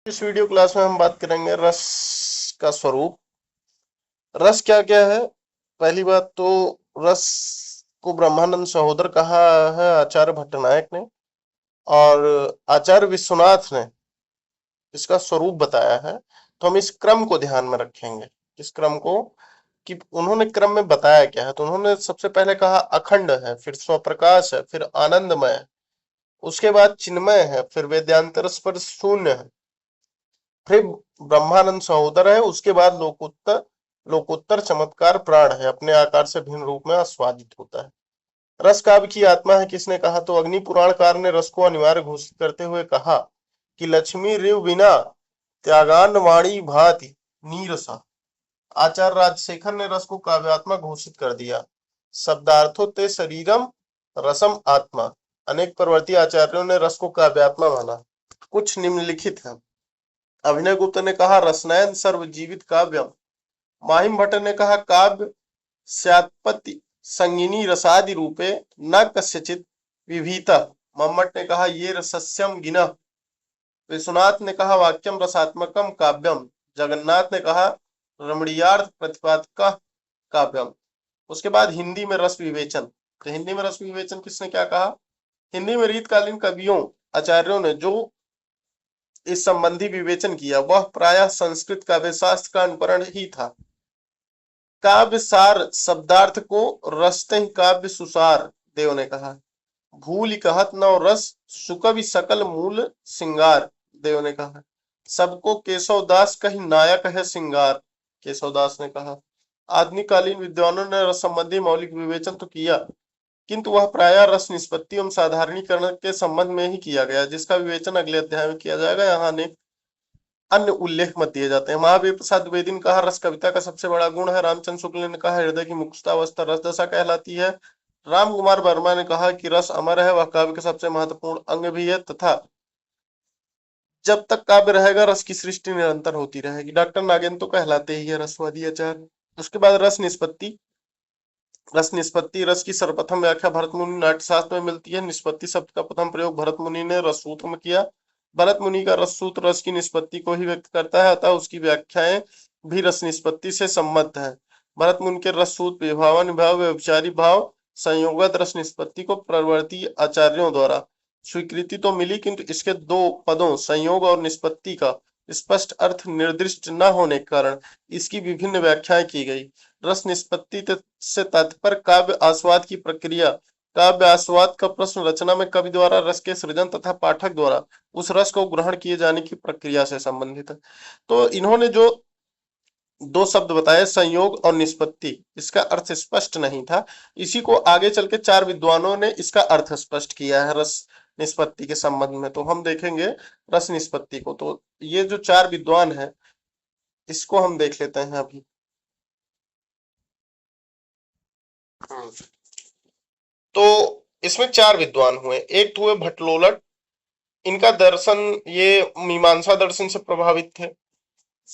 इस video class में हम बात करेंगे रस का स्वरूप। रस क्या क्या है? पहली बात तो रस को ब्रह्मानंद सहोदर कहा है आचार्य भट्टनायक ने, और आचार्य विश्वनाथ ने इसका स्वरूप बताया है। तो हम इस क्रम को ध्यान में रखेंगे, इस क्रम को कि उन्होंने क्रम में बताया क्या है। तो उन्होंने सबसे पहले कहा अखंड है, फिर स्वप्रकाश है, फिर आनंदमय है, उसके बाद चिन्मय है, फिर वेद्यांतर स्पर्श शून्य है, फिर ब्रह्मानंद सहोदर है, उसके बाद लोकोत्तर लोकोत्तर चमत्कार प्राण है, अपने आकार से भिन्न रूप में आस्वादित होता है। रस काव्य की आत्मा है किसने कहा? तो अग्नि पुराणकार ने रस को अनिवार्य घोषित करते हुए कहा कि लक्ष्मी रिव बिना त्यागान वाणी भाति नीरसा। आचार्य राजशेखर ने रस को काव्यात्मक घोषित कर दिया। शब्दार्थो ते शरीरम रसम आत्मा। अनेक प्रवर्ती आचार्यों ने रस को काव्यात्मा माना। कुछ निम्नलिखित है। अभिनव गुप्त ने कहा रसनयन सर्वजीवित काव्यम। माहिम भट्ट ने कहा काव्य स्यात्पत्ति संगिनी रसादि रूपे न कस्यचित विभीता। मम्मट ने कहा ये रसस्यम गिनः। विश्वनाथ ने कहा वाक्यम रसात्मकम काव्यम। जगन्नाथ ने कहा रमणीयार्थ प्रतिपादक काव्यम। उसके बाद हिंदी में रस विवेचन। तो हिंदी में रस विवेचन किसने क्या कहा? हिंदी में रीतकालीन कवियों आचार्यों ने जो इस संबंधी विवेचन किया वह प्रायः संस्कृत काव्य शास्त्र का अनुकरण ही था। काव्य सार शब्दार्थ को रसते ही काव्य सुसार, देव ने कहा। भूल कहत नौ रस सुकवि सकल मूल सिंगार, देव ने कहा। सबको केशव दास कही नायक है सिंगार, केशव दास ने कहा। आधुनिक कालीन विद्वानों ने रस संबंधी मौलिक विवेचन तो किया, किंतु वह प्रायः रस निष्पत्ति एवं साधारणीकरण के संबंध में ही किया गया, जिसका विवेचन अगले अध्याय में किया जाएगा। यहाँ अनेक अन्य उल्लेख मत दिए जाते हैं। महावीर प्रसाद द्विवेदी ने कहा रस कविता का सबसे बड़ा गुण है। रामचंद्र शुक्ल ने कहा हृदय की मुक्तावस्था रस दशा कहलाती है। राम कुमार वर्मा ने कहा कि रस अमर है, वह काव्य का सबसे महत्वपूर्ण अंग भी है तथा जब तक काव्य रहेगा रस की सृष्टि निरंतर होती रहेगी। डॉक्टर नागेंद्र तो कहलाते ही है रसवादी आचार्य। उसके बाद रस निष्पत्ति। रस निष्पत्ति रस की सर्वप्रथम व्याख्या भरत मुनि नाट्यशास्त्र में मिलती है। निष्पत्ति शब्द का प्रथम प्रयोग भरत मुनि ने रस सूत्र में किया। भरत मुनि का रस सूत्र रस की निष्पत्ति को ही व्यक्त करता है, अतः उसकी व्याख्याएं भी रस निष्पत्ति से सम्मत है। भरत मुनि के रस सूत्र विभावन भाव व्यभिचारी भाव संयोगत रस निष्पत्ति को प्रवर्ती आचार्यों द्वारा स्वीकृति तो मिली, किंतु इसके दो पदों संयोग और निष्पत्ति का स्पष्ट अर्थ निर्दिष्ट न होने के कारण इसकी विभिन्न व्याख्याएं की गई। रस निष्पत्ति से तात्पर्य काव्य आस्वाद की प्रक्रिया। काव्य आस्वाद का प्रश्न रचना में कवि द्वारा रस के सृजन तथा पाठक द्वारा उस रस को ग्रहण किए जाने की प्रक्रिया से संबंधित है। तो इन्होंने जो दो शब्द बताए संयोग और निष्पत्ति, इसका अर्थ स्पष्ट नहीं था। इसी को आगे चल के चार विद्वानों ने इसका अर्थ स्पष्ट किया है रस निष्पत्ति के संबंध में। तो हम देखेंगे रस निष्पत्ति को। तो ये जो चार विद्वान है इसको हम देख लेते हैं अभी। तो इसमें चार विद्वान हुए। एक तो हुए भट्टलोलट। इनका दर्शन ये मीमांसा दर्शन से प्रभावित थे।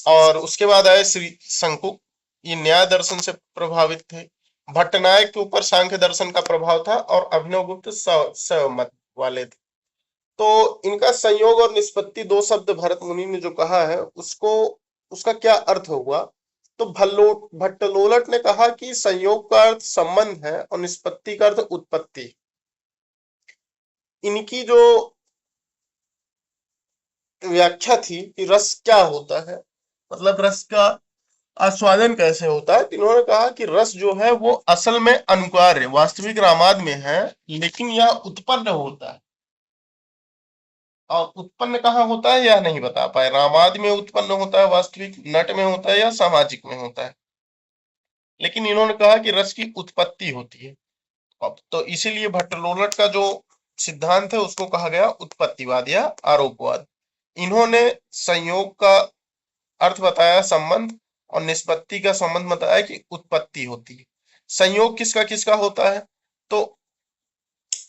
और उसके बाद आए श्री शंकुक, ये न्याय दर्शन से प्रभावित थे। भट्टनायक के ऊपर सांख्य दर्शन का प्रभाव था और अभिनव गुप्त शैव मत वाले थे। तो इनका संयोग और निष्पत्ति दो शब्द भरत मुनि ने जो कहा है उसको उसका क्या अर्थ हुआ? तो भट्टलोलट ने कहा कि संयोग का अर्थ संबंध है और निष्पत्ति का अर्थ उत्पत्ति। इनकी जो व्याख्या थी कि रस क्या होता है, मतलब रस का आस्वादन कैसे होता है, तो इन्होंने कहा कि रस जो है वो असल में अनुकार्य वास्तविक रामाद में है, लेकिन यह उत्पन्न होता है। और उत्पन्न कहाँ होता है यह नहीं बता पाए। रामादि में उत्पन्न होता है, वास्तविक नट में होता है या सामाजिक में होता है, लेकिन इन्होंने कहा कि रस की उत्पत्ति होती है। अब तो इसीलिए भट्टलोलट का जो सिद्धांत है उसको कहा गया उत्पत्तिवाद या आरोपवाद। इन्होंने संयोग का अर्थ बताया संबंध, और निष्पत्ति का संबंध बताया कि उत्पत्ति होती है। संयोग किसका किसका होता है? तो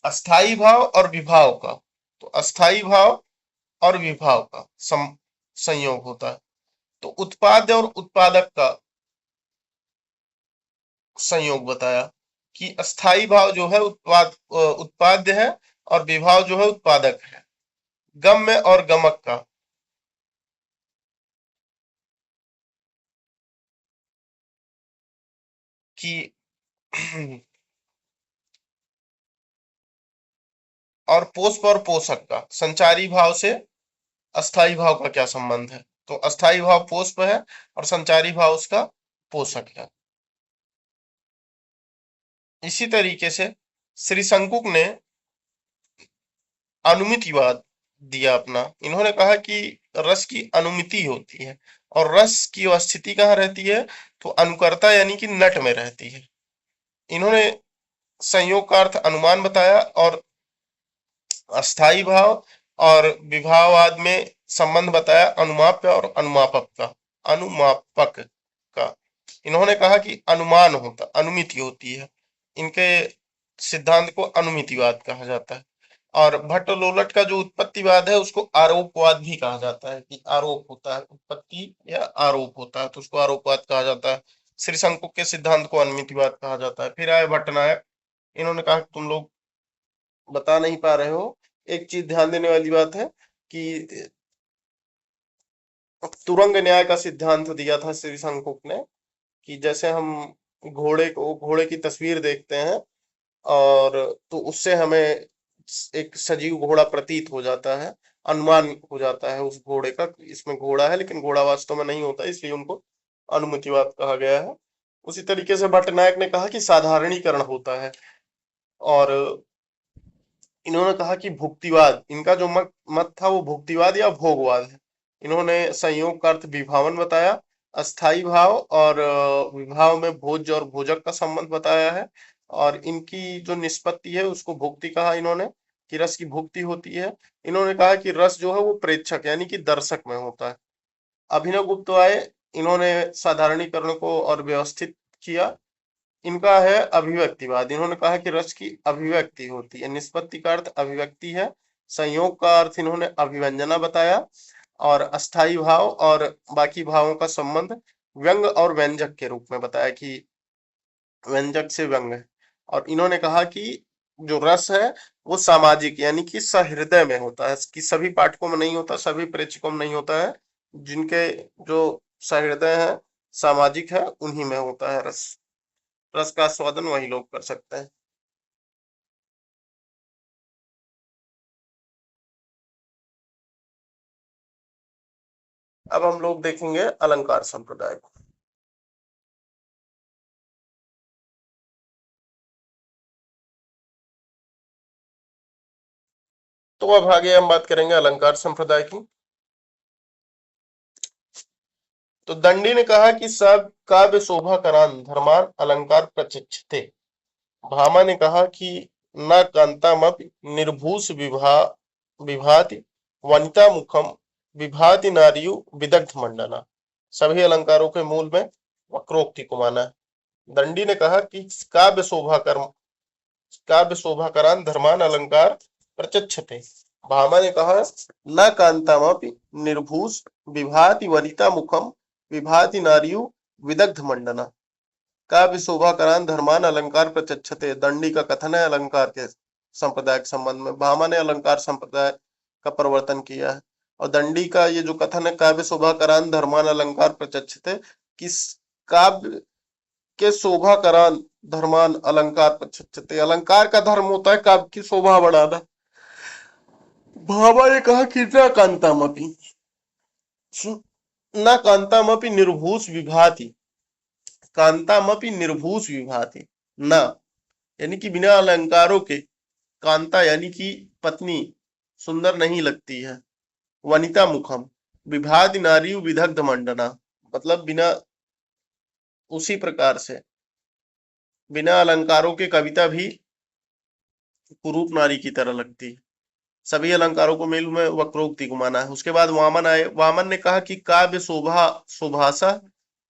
अस्थाई भाव और विभाव का। तो अस्थाई भाव और विभाव का संयोग होता है। तो उत्पाद्य और उत्पादक का संयोग बताया कि अस्थाई भाव जो है उत्पाद्य है और विभाव जो है उत्पादक है। गम्य और गमक का कि और पुष्प और पोषक का संचारी भाव से अस्थाई भाव का क्या संबंध है? तो अस्थाई भाव पुष्प है और संचारी भाव उसका पोषक है। इसी तरीके से श्री शंकुक ने अनुमितिवाद दिया अपना। इन्होंने कहा कि रस की अनुमिति होती है और रस की स्थिति कहाँ रहती है? तो अनुकर्ता यानी कि नट में रहती है। इन्होंने संयोग का अर्थ अनुमान बताया और अस्थाई भाव और विभाववाद में संबंध बताया अनुमाप्य और अनुमापक का। इन्होंने कहा कि अनुमान होता, अनुमिति होती है। इनके सिद्धांत को अनुमितिवाद कहा जाता है। और भट्ट लोलट का जो उत्पत्तिवाद है उसको आरोपवाद भी कहा जाता है कि आरोप होता है, उत्पत्ति या आरोप होता है तो उसको आरोपवाद कहा जाता है। श्री शंकुक के सिद्धांत को अनुमितिवाद कहा जाता है। फिर आए भट्टनायक, इन्होंने कहा तुम लोग बता नहीं पा रहे हो। एक चीज ध्यान देने वाली बात है कि तुरंग न्याय का सिद्धांत दिया था श्री शंकुक ने कि जैसे हम घोड़े की तस्वीर देखते हैं और तो उससे हमें एक सजीव घोड़ा प्रतीत हो जाता है, अनुमान हो जाता है उस घोड़े का, इसमें घोड़ा है लेकिन घोड़ा वास्तव में नहीं होता, इसलिए उनको अनुमितिवाद कहा गया है। उसी तरीके से भट्टनायक ने कहा कि साधारणीकरण होता है। और इन्होंने कहा कि भुक्तिवाद, इनका जो मत था वो भुक्तिवाद या भोगवाद है। इन्होंने संयोग का अर्थ विभावन बताया, अस्थाई भाव और विभाव में भोज्य और भोजक का संबंध बताया है। और इनकी जो निष्पत्ति है उसको भुक्ति कहा इन्होंने, कि रस की भुक्ति होती है। इन्होंने कहा कि रस जो है वो प्रेक्षक यानी कि दर्शक में होता है। अभिनव गुप्त आए, इन्होंने साधारणीकरण को और व्यवस्थित किया। इनका है अभिव्यक्तिवाद। इन्होंने कहा कि रस की अभिव्यक्ति होती है, निष्पत्ति का अर्थ अभिव्यक्ति है। संयोग का अर्थ इन्होंने अभिव्यंजना बताया और अस्थाई भाव और बाकी भावों का संबंध व्यंग और व्यंजक के रूप में बताया कि व्यंजक से व्यंग है। और इन्होंने कहा कि जो रस है वो सामाजिक यानी कि सहृदय में होता है, कि सभी पाठकों में नहीं होता, सभी प्रेक्षकों में नहीं होता है। जिनके जो सहृदय है, सामाजिक है, उन्हीं में होता है रस। रस का आस्वादन वही लोग कर सकते हैं। अब हम लोग देखेंगे अलंकार संप्रदाय को। तो अब आगे हम बात करेंगे अलंकार संप्रदाय की। तो दंडी ने कहा कि सब काव्य शोभा करान धर्मान अलंकार प्रचक्षते। भामा ने कहा कि न कांतामप निर्भूष विभाति वनिता मुखम विभाति नारियु विदग्ध मंडना। सभी अलंकारों के मूल में वक्रोक्ति को माना है। दंडी ने कहा कि काव्य शोभा करान धर्मान अलंकार प्रचक्षते। भामा ने कहा न कांतामपि निर्भूष विभाति वनिता मुखम विभाति नारियु विदग्ध मंडना। काव्य शोभा करान धर्मान अलंकार प्रचक्षते। दंडी का कथन है अलंकार के संप्रदाय के संबंध में। भामा ने अलंकार संप्रदाय का प्रवर्तन किया है। और दंडी का ये जो कथन है काव्य शोभा करान धर्मान अलंकार प्रचक्षते, किस काव्य के शोभा करान धर्मान अलंकार प्रचक्षते, अलंकार का धर्म होता है काव्य की शोभा बढ़ाना। भामा ने कहा कि न कांतामपि न कांतामपि निर्भूष विभाति, कांतामपि निर्भूष विभाति न, यानी कि बिना अलंकारों के कांता यानी कि पत्नी सुंदर नहीं लगती है। वनिता मुखम विभाति नारी विदग्ध मंडना, मतलब बिना उसी प्रकार से बिना अलंकारों के कविता भी कुरूप नारी की तरह लगती है। सभी अलंकारों को मेल में वक्रोक्ति को माना है। उसके बाद वामन आए। वामन ने कहा कि काव्य शोभा शोभासा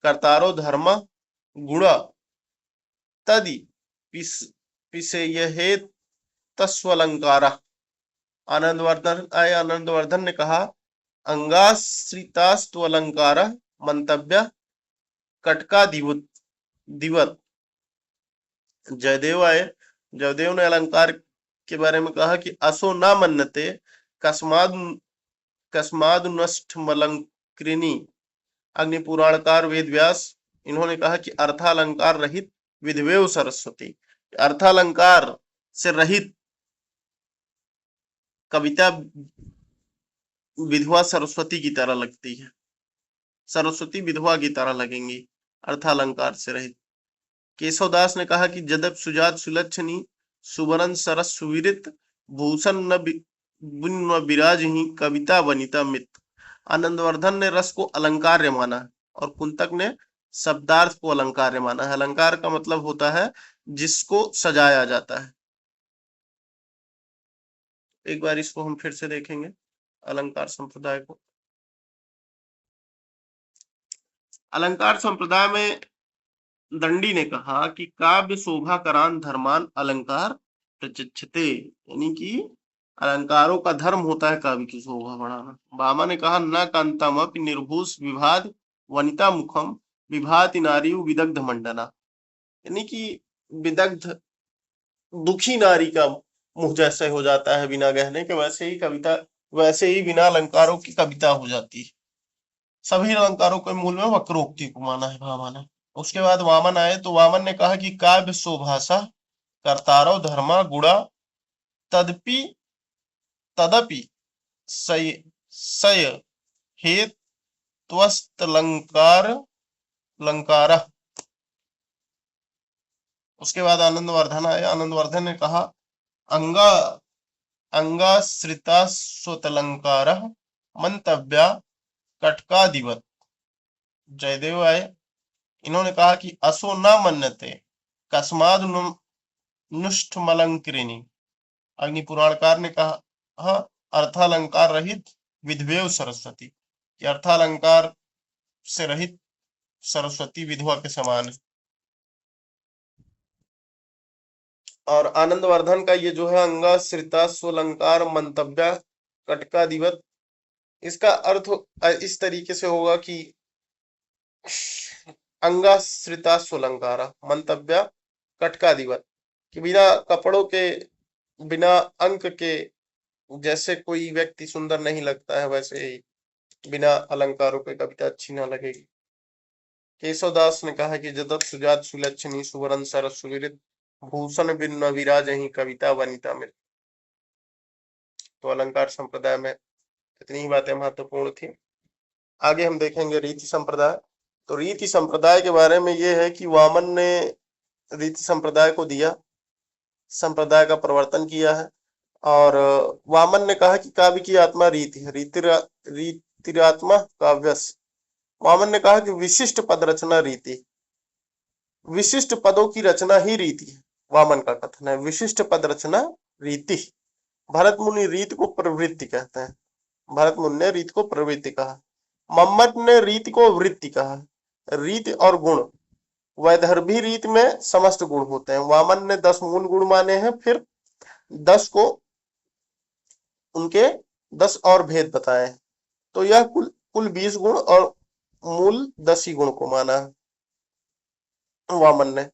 कर्तारो धर्म गुण तदि पिसेयहेत तस्वलंकारा। आनंदवर्धन आए। आनंदवर्धन ने कहा अंगाश्रितास्तु अलंकार मंतव्य कटका दिवत। जयदेव आए। जयदेव ने अलंकार के बारे में कहा कि असो न मन्नते कस्माद कस्मादुनष्टमलंकृणी। अग्नि पुराणकार वेद व्यास, इन्होंने कहा कि अर्थालंकार रहित विधवेव सरस्वती। अर्थालंकार से रहित कविता विधवा सरस्वती की तरह लगती है, सरस्वती विधवा की तरह लगेंगी अर्थालंकार से रहित। केशवदास ने कहा कि जदप सुजात सुलक्षणी सुवरन सरस सुविरित भूषण न विराज ही कविता वनिता मित। आनंदवर्धन ने रस को अलंकार्य माना और कुंतक ने शब्दार्थ को अलंकार्य माना है। अलंकार का मतलब होता है जिसको सजाया जाता है। एक बार इसको हम फिर से देखेंगे अलंकार संप्रदाय को। अलंकार संप्रदाय में दंडी ने कहा कि काव्य शोभा करान धर्मान अलंकार प्रचिक्षते, यानी कि अलंकारों का धर्म होता है काव्य की शोभा बढ़ाना। भामा ने कहा न कांतम अपि निर्भूष विभाद वनिता मुखम विभाति नारी विदग्ध मंडना, यानी कि विदग्ध दुखी नारी का मुंह जैसे हो जाता है बिना गहने के, वैसे ही कविता, वैसे ही बिना अलंकारों की कविता हो जाती है। सभी अलंकारों के मूल में वक्रोक्ति को माना है भामा ने। उसके बाद वामन आए तो वामन ने कहा कि काव्य शोभासा कर्तारो धर्मा गुणा तदपि तदपि सय सय हेत्वस्तलंकार लंकार। उसके बाद आनंदवर्धन आए। आनंदवर्धन ने कहा अंगा अंगाश्रिता स्वतलंकार मंतव्या कटकादिवत। जयदेव आए, इन्होंने कहा कि असो न मन्यते कस्माद नुष्ठमलंकृणी। अग्नि पुराणकार ने कहा अर्थालंकार रहित विधवेव सरस्वती, कि अर्थालंकार से रहित सरस्वती विधवा के समान है। और आनंदवर्धन का ये जो है अंगाश्रिता स्वलंकार मंतव्या कटकादिवत, इसका अर्थ इस तरीके से होगा कि अंगाश्रिता स्वलंकारा मंतव्या कटकादिवत, कि बिना कपड़ों के बिना अंक के जैसे कोई व्यक्ति सुंदर नहीं लगता है, वैसे ही बिना अलंकारों के कविता अच्छी ना लगेगी। केशवदास ने कहा कि जदत सुजात सुलक्षणी सुवरन सरस सुविरित भूषण बिन विराज ही कविता वनिता मिल। तो अलंकार संप्रदाय में इतनी ही बातें महत्वपूर्ण थी। आगे हम देखेंगे रीति संप्रदाय। तो रीति संप्रदाय के बारे में यह है कि वामन ने रीति संप्रदाय को दिया, संप्रदाय का प्रवर्तन किया है। और वामन ने कहा कि काव्य की आत्मा रीति है, रीतिरात्मा काव्यस। वामन ने कहा कि विशिष्ट पद रचना रीति, विशिष्ट पदों की रचना ही रीति है। वामन का कथन है विशिष्ट पद रचना रीति। भरत मुनि रीत को प्रवृत्ति कहते हैं, भरत मुनि ने रीत को प्रवृत्ति कहा। मम्मट ने रीति को वृत्ति कहा। रीति और गुण, वैदर्भी रीत में समस्त गुण होते हैं। वामन ने 10 मूल गुण माने हैं, फिर 10 को उनके 10 और भेद बताए हैं। तो यह कुल 20 गुण और मूल 10 ही गुण को माना है वामन ने।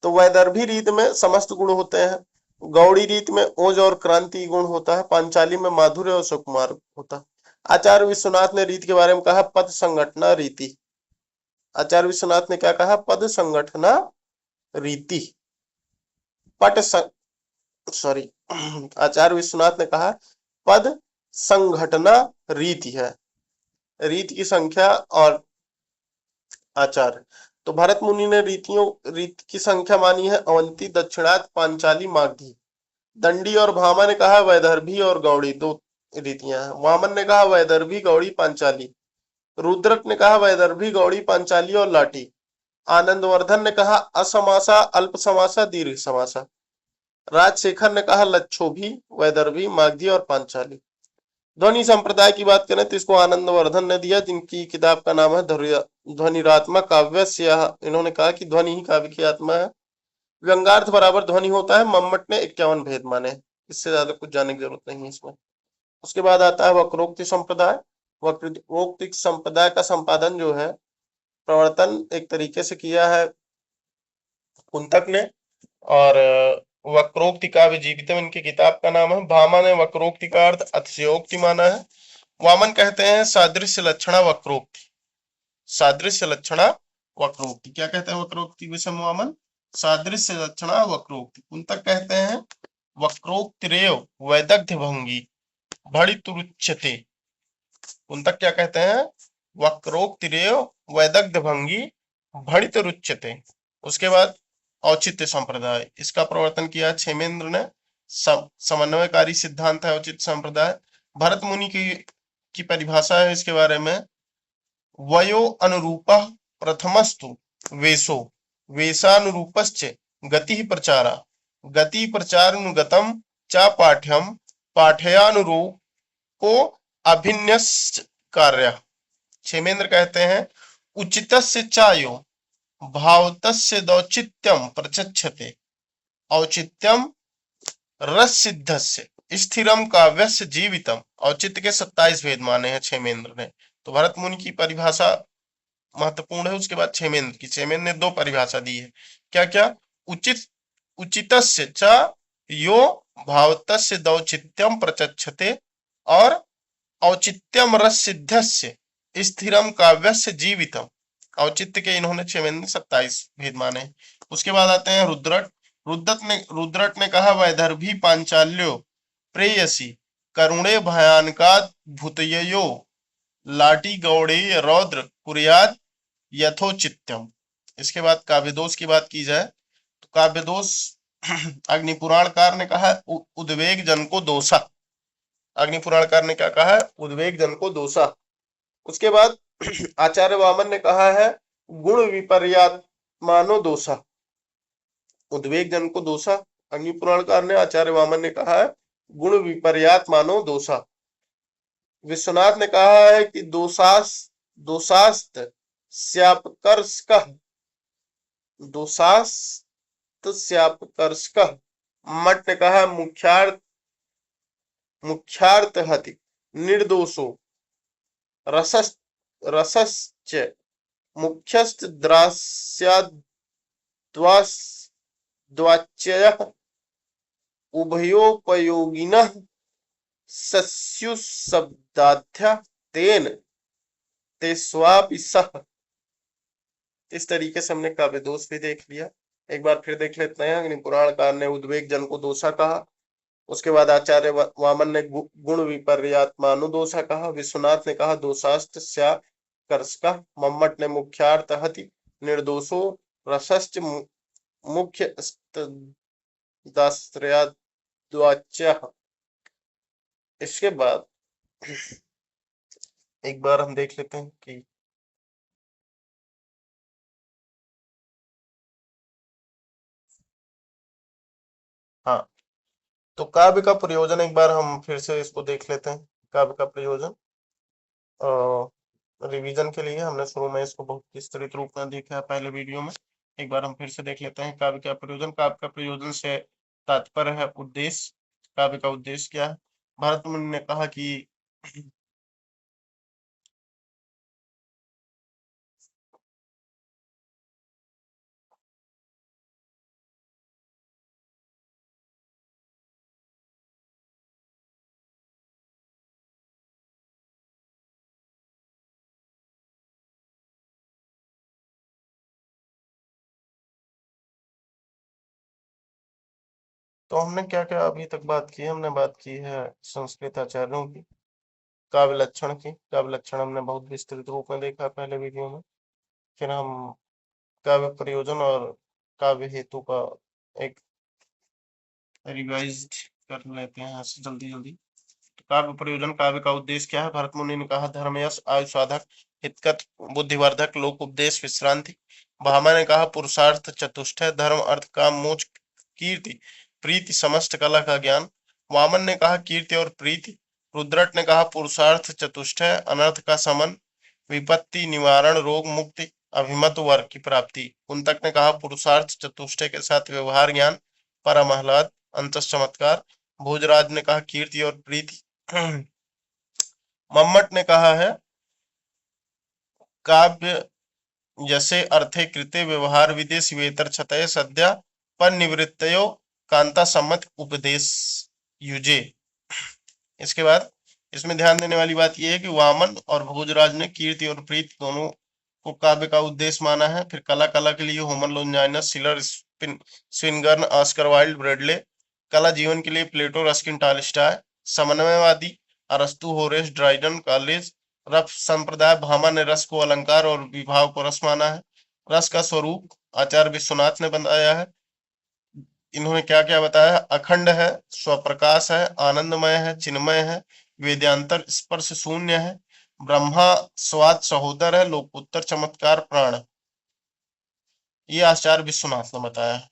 तो वैदर्भी रीत में समस्त गुण होते हैं, गौड़ी रीत में ओज और क्रांति गुण होता है, पांचाली में माधुर्य और सुकुमार होता है। आचार्य विश्वनाथ ने रीत के बारे में कहा पद संगठना रीति। आचार्य विश्वनाथ ने क्या कहा? पद संगठना रीति। आचार्य विश्वनाथ ने कहा पद संघटना रीति है, रीति की संख्या और आचार्य। तो भरत मुनि ने रीति की संख्या मानी है अवंती, दक्षिणात, पांचाली, मागधी। दंडी और भामा ने कहा वैदर्भी और गौड़ी 2 रीतियां हैं। वामन ने कहा वैदर्भी, गौड़ी, पांचाली। रुद्रट ने कहा वैदर्भी, गौड़ी, पांचाली और लाठी। आनंदवर्धन ने कहा असमासा, अल्प समासा, दीर्घ समासा। राजशेखर ने कहा लच्छोभी, वैदर्भी, मागधी और पांचाली। ध्वनि संप्रदाय की बात करें तो इसको आनंदवर्धन ने दिया, जिनकी किताब का नाम है ध्वनिरात्मा काव्यस्य। इन्होंने कहा कि ध्वनि ही काव्य की आत्मा है, व्यंगार्थ बराबर ध्वनि होता है। मम्मट ने 51 भेद माने, इससे ज्यादा कुछ जानने की जरूरत नहीं है इसमें। उसके बाद आता है वक्रोक्ति संप्रदाय। वक्रोक्ति संप्रदाय का संपादन जो है, प्रवर्तन एक तरीके से किया है कुंतक ने, और वक्रोक्ति काव्य जीवितम इनकी किताब का नाम है। भामा ने वक्रोक्ति का अर्थ अतिशयोक्ति माना है। वामन कहते हैं सादृश्य लक्षणा वक्रोक्ति, सादृश्य लक्षणा वक्रोक्ति। क्या कहते हैं वक्रोक्ति विषम वामन? सादृश्य लक्षणा वक्रोक्ति। कुंतक कहते हैं वक्रोक्तिरेव वैदग्ध्य भंगी भणितुरुच्यते। कुंतक क्या कहते हैं? वक्रोक्तिरेव वैदग्ध्य भंगी भणितुरुच्यते। उसके बाद औचित्य संप्रदाय, इसका प्रवर्तन किया क्षेमेंद्र ने। समन्वयकारी सिद्धांत है औचित्य संप्रदाय। भरत मुनि की परिभाषा है इसके बारे में। वयो अनुरूपः प्रथमस्तु वेशो वेशानुरूपश्च गति प्रचारा गति प्रचारानुगतम च पाठ्यम पाठयानुरूपो अभिन्यस्य कार्य। क्षेमेंद्र कहते हैं उचितस्य चायो भावतस्य दौचित्यम प्रचक्षते औचित्यम रस सिद्धस्य स्थिरम काव्यस्य जीवितम। औचित्य के 27 भेद माने हैं क्षेमेंद्र ने। तो भरत मुनि की परिभाषा महत्वपूर्ण है। उसके बाद क्षेमेंद्र की, क्षेमेंद्र ने 2 परिभाषा दी है। क्या क्या? उचित उचितस्य च यो भावतस्य दौचित्यम प्रचक्षते और औचित्यम रस सिद्धस्य स्थिरम काव्यस्य जीवितम। औचित्य के इन्होंने क्षेमेंद्र ने 27 भेद माने। उसके बाद आते हैं रुद्रट। रुद्रट ने कहा वैदर्भी पांचाल्यो प्रेयसी करुणे भयानकाद भूतयो लाटी गौड़े रौद्र कुर्याद यथोचित्यम। इसके बाद काव्यदोष की बात की जाए तो काव्यदोष अग्निपुराणकार ने कहा उद्वेग जन को दोषा। अग्निपुराणकार ने क्या कहा है? उद्वेग जन को दोषा। उसके बाद आचार्य वामन ने कहा है गुण विपर्यात मानो दोषा। उद्वेग जन को दोषा अग्निपुराणकार ने, आचार्य वामन ने कहा है गुण विपर्यात मानो दोषा। विश्वनाथ ने कहा है कि दोषास्त स्यापकर्षकः दोषास्त स्यापकर्षकः। मठ ने कहा मुख्यार्थ हति निर्दोषो रसश्च मुख्यस्त द्वाच्यः उभयोपयोगिनः सस्युशब्दाध्या तेन ते स्वापि सह। इस तरीके से हमने काव्यदोष भी देख लिया। एक बार फिर देख लेते हैं। अग्निपुराणकार ने उद्वेग जन को दोषा कहा। उसके बाद आचार्य वामन ने गुण विपर्यात्मानुदोषा कहा। विश्वनाथ ने कहा दोषास्त स्याकर्षकः। मम्मट ने मुख्यार्थ हति निर्दोषो रसश्च मुख्य दास्त्रयाद्वाच्यः। इसके बाद एक बार हम देख लेते हैं कि हाँ, तो काव्य का प्रयोजन एक बार हम फिर से इसको देख लेते हैं। काव्य का प्रयोजन रिवीजन के लिए हमने शुरू में इसको बहुत विस्तृत रूप में देखा है पहले वीडियो में। एक बार हम फिर से देख लेते हैं काव्य का प्रयोजन। काव्य का प्रयोजन से तात्पर्य है उद्देश्य। काव्य का उद्देश्य क्या है? भरत मुनि ने कहा कि तो हमने क्या क्या अभी तक बात की? हमने बात की है संस्कृत आचार्यों की, काव्य लक्षण की। काव्य लक्षण हमने बहुत विस्तृत रूप में देखा पहले वीडियो में। फिर हम काव्य प्रयोजन और काव्य हेतु का एक रिवाइज कर लेते हैं यहाँ से जल्दी जल्दी। तो काव्य प्रयोजन, काव्य का उद्देश्य क्या है? भरत मुनि ने कहा धर्म यश आयु साधक हितकथ बुद्धिवर्धक लोक उपदेश विश्रांति। भामा ने कहा पुरुषार्थ चतुष्टय धर्म अर्थ काम मोक्ष कीर्ति प्रीति समस्त कला का ज्ञान। वामन ने कहा कीर्ति और प्रीति। रुद्रट ने कहा पुरुषार्थ चतुष्टय अनर्थ का समन विपत्ति निवारण रोग मुक्ति अभिमत वर्ग की प्राप्ति। कुंतक ने कहा पुरुषार्थ चतुष्टय के साथ व्यवहार ज्ञान परम आह्लाद अंतस चमत्कार। भोजराज ने कहा कीर्ति और प्रीति। मम्मट ने कहा है काव्य यसे अर्थे कृते व्यवहार विदेश वेतर छतय सद्या पर निवृत्तयो कांता सम्मत उपदेश युजे। इसके बाद इसमें ध्यान देने वाली बात यह है कि वामन और भोजराज ने कीर्ति और प्रीति दोनों को काव्य का उद्देश्य माना है। फिर कला के लिए होमन Longinus Schiller Swinburne, Oscar Wilde, Bradley. कला जीवन के लिए प्लेटो, रस्किन, टॉलस्टॉय। समन्वयवादी अरस्तु, होरेस, ड्राइडन, कॉलेज। रफ संप्रदाय भामा ने रस को अलंकार और विभाव को रस माना है। रस का स्वरूप आचार्य विश्वनाथ ने बताया है। इन्होंने क्या क्या बताया? अखंड है, स्वप्रकाश है, आनंदमय है, चिन्मय है, वेद्यांतर स्पर्श शून्य है, ब्रह्मा स्वाद सहोदर है, लोकोत्तर चमत्कार प्राण। ये आचार्य विश्वनाथ ने बताया है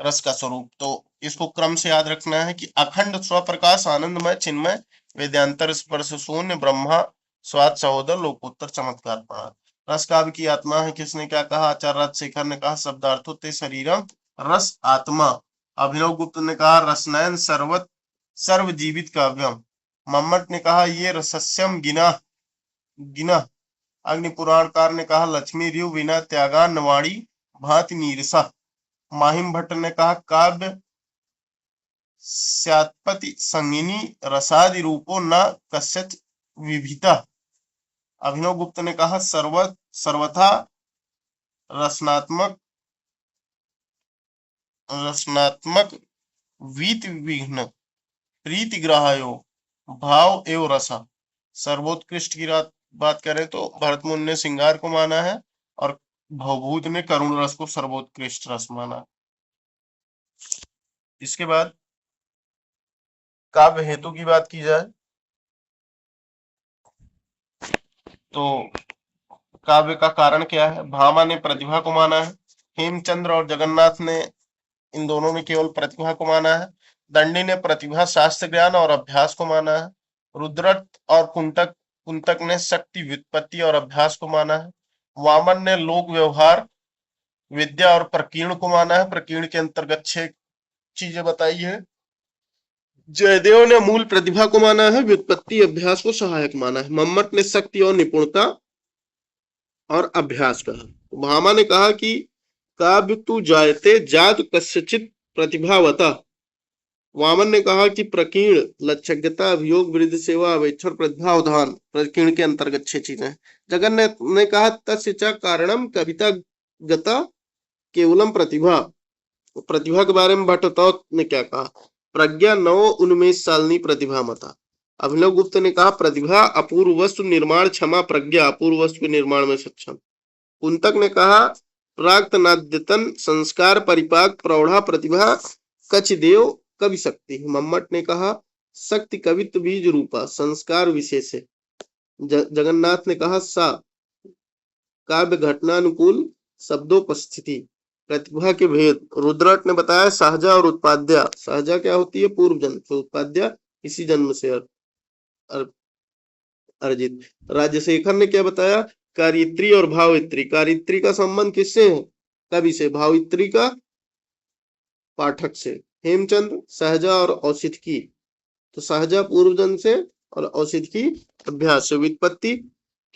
रस का स्वरूप। तो इसको क्रम से याद रखना है कि अखंड, स्वप्रकाश, आनंदमय, चिन्मय, वेद्यांतर स्पर्श शून्य, ब्रह्मा स्वाद सहोदर, लोकोत्तर चमत्कार प्राण। रस काव्य की आत्मा है। किसने क्या कहा? आचार्य राजशेखर ने कहा शब्दार्थो ते शरीरम रस आत्मा। अभिनव गुप्त ने कहा रसनयन सर्व जीवित काव्यम। मम्मट ने कहा ये रसस्यम गिना गिना। अग्नि पुराणकार ने कहा लक्ष्मी रिव विना त्यागा नवाणी भांति नीरसा। माहिम भट्ट ने कहा काव्य स्यात्पति संगिनी रसादि रूपो न कस्यच विभिता। अभिनव गुप्त ने कहा सर्वथा रसनात्मक वीत विघ्न प्रीति ग्राह्यो भाव एवं रसा। सर्वोत्कृष्ट की बात करें तो भरत मुनि ने श्रृंगार को माना है और भवभूत ने करुण रस को सर्वोत्कृष्ट रस माना। इसके बाद काव्य हेतु की बात की जाए तो काव्य का कारण क्या है? भामा ने प्रतिभा को माना है। हेमचंद्र और जगन्नाथ ने इन दोनों ने केवल प्रतिभा को माना है। दंडी ने प्रतिभा, शास्त्र ज्ञान और अभ्यास को माना है। रुद्रट और कुंतक ने शक्ति, व्युत्पत्ति और अभ्यास को माना है। वामन ने लोक व्यवहार, विद्या और प्रकीर्ण को माना है। प्रकीर्ण के अंतर्गत 6 चीजें बताई है। जयदेव ने मूल प्रतिभा को माना है, व्युत्पत्ति अभ्यास को सहायक माना है। मम्मट ने शक्ति और निपुणता और अभ्यास कहा। भामा ने कहा कि काव्य तु जायते जात कस्यचित प्रतिभावता। वामन ने कहा कि प्रकीर्ण लक्षज्ञता, अभियोग, वृद्धि सेवा, अवेक्षण, प्रतिभा, उदाहरण प्रकीर्ण के अंतर्गत 6 चीजें। जगन्नाथ ने कहा तस्य च कारणम कविता गता केवलम प्रतिभा। प्रतिभा के बारे में भट्टतौत ने क्या कहा? प्रज्ञा नव उन्मेष सालनी प्रतिभा मता। अभिनव गुप्त ने कहा प्रतिभा अपूर्व वस्तु निर्माण क्षमा, प्रज्ञा अपूर्व वस्तु के निर्माण में सक्षम। कुंतक ने कहा प्राक्तनाद्यतन संस्कार परिपाक प्रौढ़ा प्रतिभा कच देव कवि शक्ति। मम्मट ने कहा शक्ति कवित्व बीज रूपा संस्कार विशेष है। जगन्नाथ ने कहा सा काव्य घटनानुकूल शब्दोपस्थिति प्रतिभा के भेद। रुद्रट ने बताया सहजा और उत्पाद्या। सहजा क्या होती है? पूर्व जन्म से, उत्पाद्या इसी जन्म से अर्जित। राजशेखर ने क्या बताया? कारित्री और भावित्री। कारित्री का संबंध किससे है? कवि से। भावित्री का पाठक से। हेमचंद्र सहजा और औषधि, तो सहजा पूर्व जन्म से और औषधि अभ्यास से। व्युत्पत्ति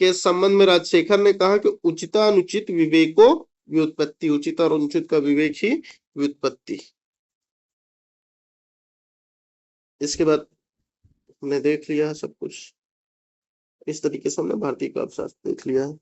के संबंध में राजशेखर ने कहा कि उचितानुचित विवेको व्युत्पत्ति। उचित और अनुचित का विवेक ही व्युत्पत्ति। इसके बाद हमने देख लिया है सब कुछ। इस तरीके से हमने भारतीय काव्य शास्त्र देख लिया है।